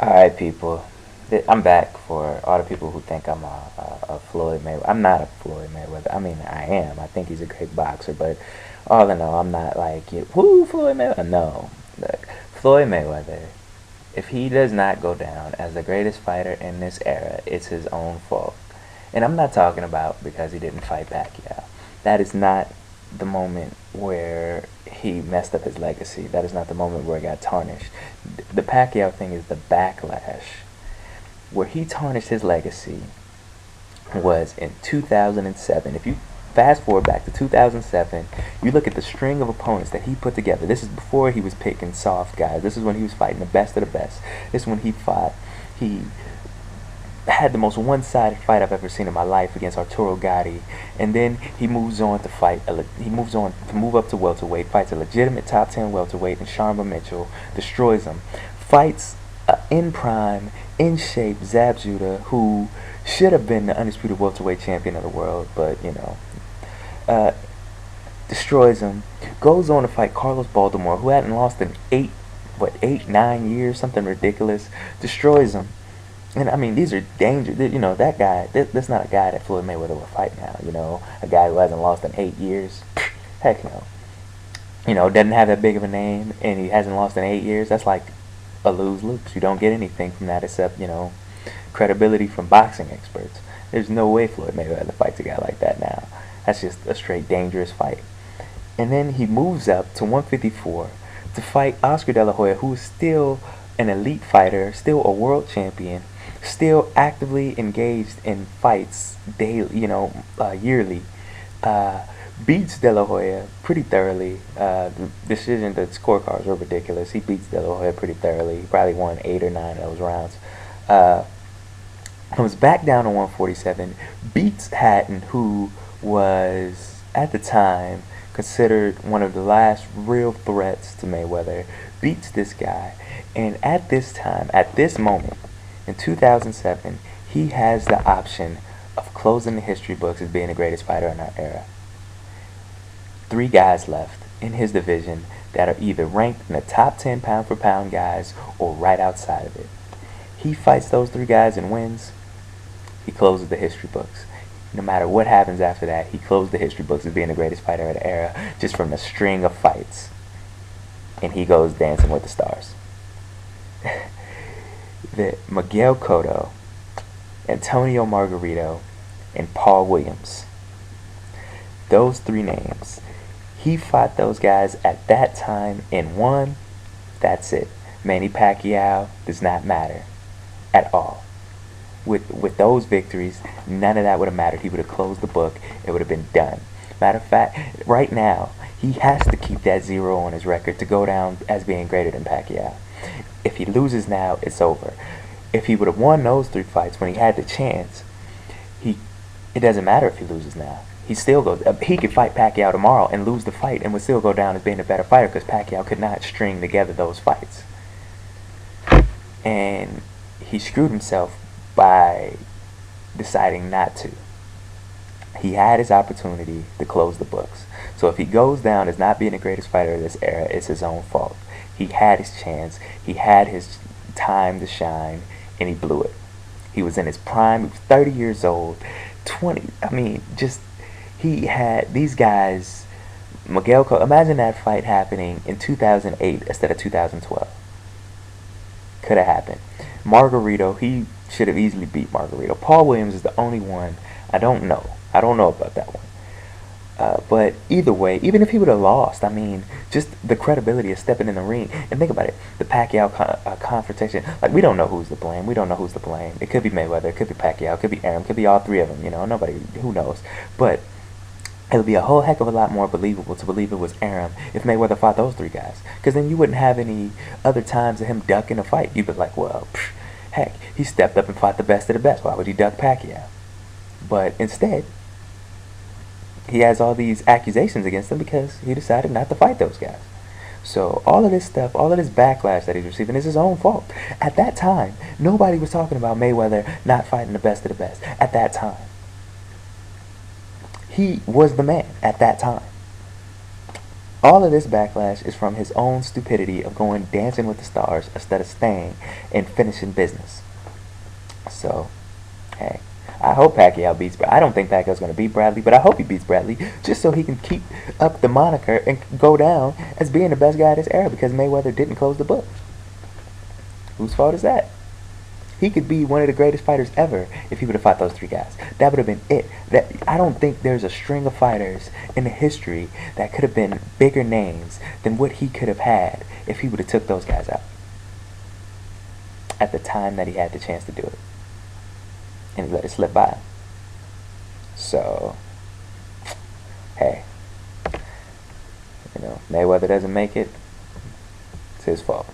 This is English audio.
Alright, people. I'm back for all the people who think I'm a Floyd Mayweather. I'm not a Floyd Mayweather. I mean, I am. I think he's a great boxer, but all in all, I'm not like, whoo, Floyd Mayweather. No. Look, Floyd Mayweather, if he does not go down as the greatest fighter in this era, it's his own fault. And I'm not talking about because he didn't fight Pacquiao. That is not the moment where he messed up his legacy. That is not the moment where it got tarnished. The Pacquiao thing is the backlash. Where he tarnished his legacy was in 2007. If you fast forward back to 2007, you look at the string of opponents that he put together. This is before he was picking soft guys. This is when he was fighting the best of the best. This is when he had the most one-sided fight I've ever seen in my life against Arturo Gatti, and then he moves on to move up to welterweight, fights a legitimate top 10 welterweight in Sharma Mitchell, destroys him, fights in prime, in shape Zab Judah, who should have been the undisputed welterweight champion of the world, but uh, destroys him, goes on to fight Carlos Baltimore, who hadn't lost in 9 years, something ridiculous, destroys him. And I mean, these are dangerous. That guy. That's not a guy that Floyd Mayweather would fight now. A guy who hasn't lost in 8 years. Heck no. Doesn't have that big of a name, and he hasn't lost in 8 years. That's like a lose-lose. You don't get anything from that except credibility from boxing experts. There's no way Floyd Mayweather fights a guy like that now. That's just a straight dangerous fight. And then he moves up to 154 to fight Oscar De La Hoya, who is still an elite fighter, still a world champion, still actively engaged in fights daily, yearly. Beats De La Hoya pretty thoroughly. The scorecards were ridiculous. He beats De La Hoya pretty thoroughly. He probably won 8 or 9 of those rounds. Comes back down to 147. Beats Hatton, who was at the time considered one of the last real threats to Mayweather. Beats this guy, and at this time, at this moment, in 2007, he has the option of closing the history books as being the greatest fighter in our era. 3 guys left in his division that are either ranked in the top 10 pound for pound guys or right outside of it. He fights those 3 guys and wins. He closes the history books. No matter what happens after that, he closed the history books as being the greatest fighter of the era just from a string of fights. And he goes dancing with the stars. The Miguel Cotto, Antonio Margarito, and Paul Williams. Those 3 names. He fought those guys at that time and won. That's it. Manny Pacquiao does not matter at all. With those victories, none of that would have mattered. He would have closed the book. It would have been done. Matter of fact, right now, he has to keep that 0 on his record to go down as being greater than Pacquiao. If he loses now, it's over. If he would have won those 3 fights when he had the chance, it doesn't matter if he loses now. He still goes. He could fight Pacquiao tomorrow and lose the fight and would still go down as being a better fighter because Pacquiao could not string together those fights. And he screwed himself by deciding not to. He had his opportunity to close the books. So if he goes down as not being the greatest fighter of this era, it's his own fault. He had his chance. He had his time to shine, and he blew it. He was in his prime. He was 30 years old. He had these guys. Imagine that fight happening in 2008 instead of 2012. Could have happened. Margarito, he should have easily beat Margarito. Paul Williams is the only one. I don't know about that one. But either way, even if he would have lost, just the credibility of stepping in the ring. And think about it, the Pacquiao confrontation. Like, we don't know who's to blame. It could be Mayweather, it could be Pacquiao, it could be Arum, it could be all 3 of them. Nobody, who knows. But it would be a whole heck of a lot more believable to believe it was Arum if Mayweather fought those 3 guys. Because then you wouldn't have any other times of him ducking a fight. You'd be like, well, heck, he stepped up and fought the best of the best. Why would he duck Pacquiao? But instead, he has all these accusations against him because he decided not to fight those guys. So all of this stuff, all of this backlash that he's receiving is his own fault. At that time, nobody was talking about Mayweather not fighting the best of the best. At that time, he was the man at that time. All of this backlash is from his own stupidity of going dancing with the stars instead of staying and finishing business. So, hey, I hope Pacquiao beats. I don't think Pacquiao's going to beat Bradley, but I hope he beats Bradley just so he can keep up the moniker and go down as being the best guy of this era because Mayweather didn't close the book. Whose fault is that? He could be one of the greatest fighters ever if he would have fought those three guys. That would have been it. I don't think there's a string of fighters in the history that could have been bigger names than what he could have had if he would have took those guys out at the time that he had the chance to do it. And he let it slip by. So, hey, Mayweather doesn't make it. It's his fault.